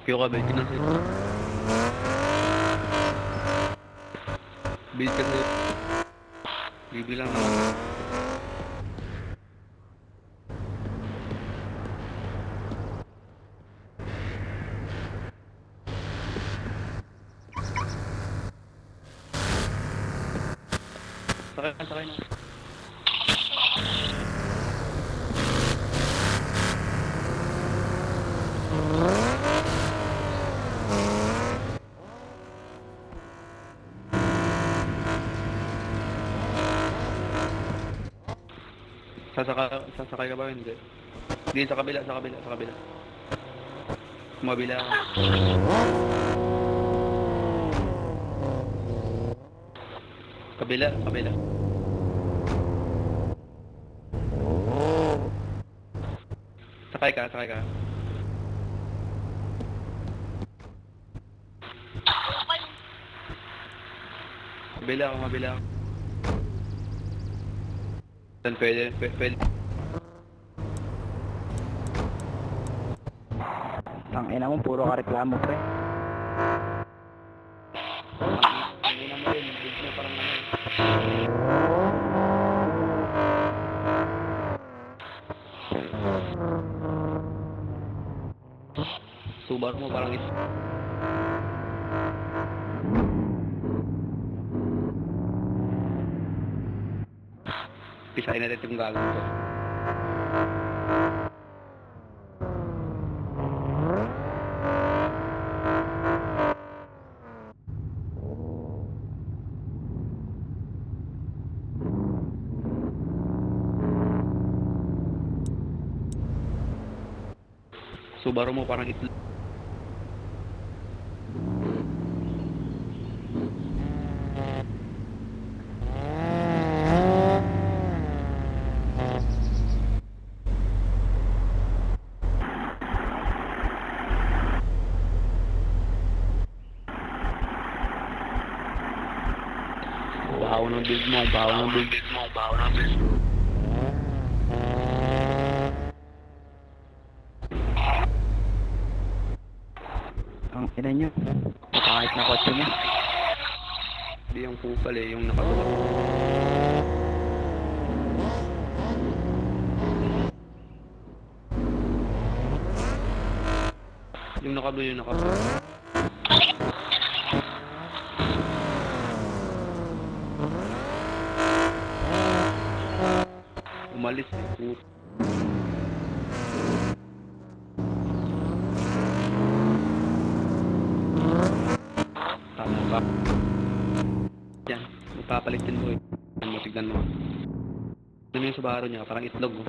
Kaya ka, bait ka na sa'yo. Bait ka sa'yo. Bibilang naman. Sakay na. Sasakay ka ba? Hindi. Hindi, sa kabila. Kumabila ka. Kabila. Sakay ka. Kabila. Saan pwede. Tangina mo, puro ka reklamo, pre. Ang ina mo rin, big mo parang ano. Subaru mo parang ito. Pisahin natin itong gagawin ko. Subaru mo parang itlog. Bahaw ng build mo. Ang ina nyo. Kahit na kotse mo. Hindi yung kupal eh, yung nakatuwa. Yung nakablo. Umalis eh. Tama ba? Yan, magpapalitin mo eh. Tignan mo. Ano yung Subaru niya? Parang itlog oh.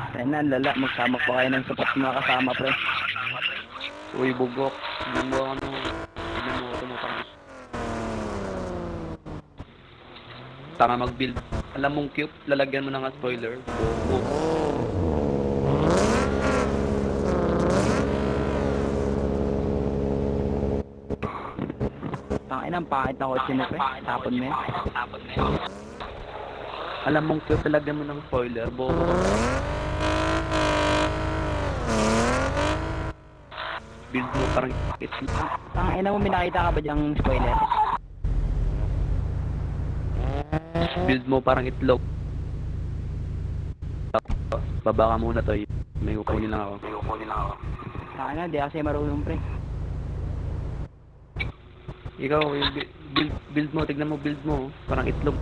Tayo na, lala. Magsama pa kayo ng sapat mga kasama, pre. Uy, bugok. Tignan mo ano. Tignan mo ito mo parang tanga mag-build. Alam mong cute, lalagyan mo na nga spoiler. Tangina, ang pangit na kotse mo, pre. Tapon mo yan. Alam mong cute, lalagyan mo ng spoiler. Build mo parang itlog. Tangina mo, minakita ka ba diyang spoiler? Build mo parang itlog. Baba ka muna to. May kukunin lang ako. Tangina, di kasi marunong, pre. Ikaw, yung build mo, tignan mo build mo. Parang itlog.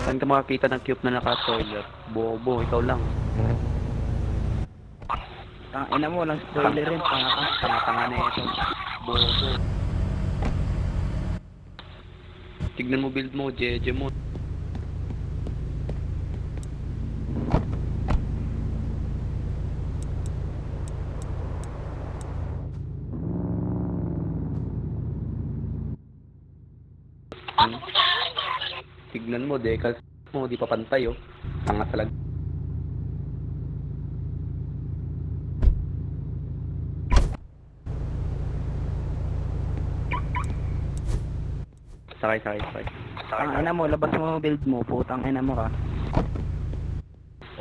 Saan ka makakita ng cute na naka-spoiler? Bobo, ikaw lang. Tangina mo, walang spoiler rin. Tanga na ito. Bobo. Tignan mo build mo, jeje mo. Tignan mo, decals mo, di pa pantay oh. Tanga talaga. Sakay. Ang ina mo, labas mo build mo, putang ina mo ka.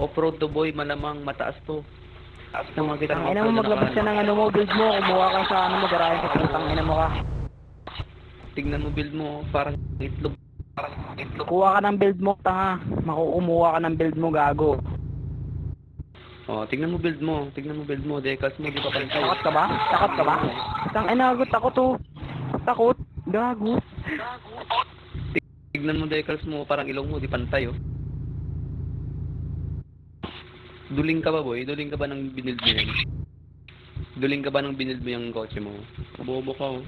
Off-road to boy, malamang mataas to. Taas na mga kita Ang ina mo, maglabas ka ng ano mo, build mo, kumuha ka sa ano mo, garahe sa putang ina mo ka. Tignan mo build mo, parang itlog. Kuha ka ng build mo, tanga. Makukumuha ka ng build mo, gago. Oh, tignan mo build mo. Decals mo, di pa pantay. Takot ka ba? Takot ka ba? Tang ina, takot to. Takot? Gago. Tignan mo decals mo, parang ilong mo, di pantay oh. Duling ka ba boy? Duling ka ba ng binild mo yan? Duling ka ba ng binild mo yung kotse mo? Bobo ka oh.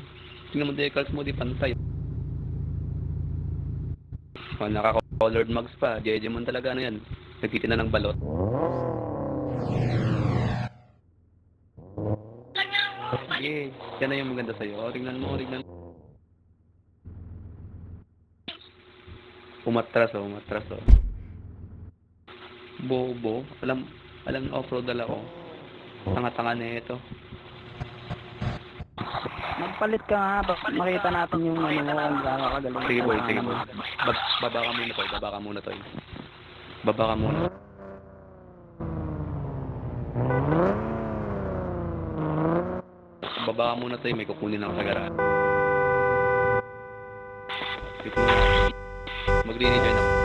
Tignan mo decals mo, di pantay. Oh, naka-colored mags pa. Jejemon talaga ano yan. Nagtitina ng balot. Sige, yan na yung maganda sa'yo. Oh, tignan mo. Umatras oh. Bobo. Alam off-road dala ko. Tanga-tanga na ito. Magpalit ka nga, makita natin yung ano mo, kung gaano kagaling. Sige boy. Baba ka muna to. Baba ka muna. Baba ka muna to, may kukunin ako sa garahe. Mag-rejoin ako.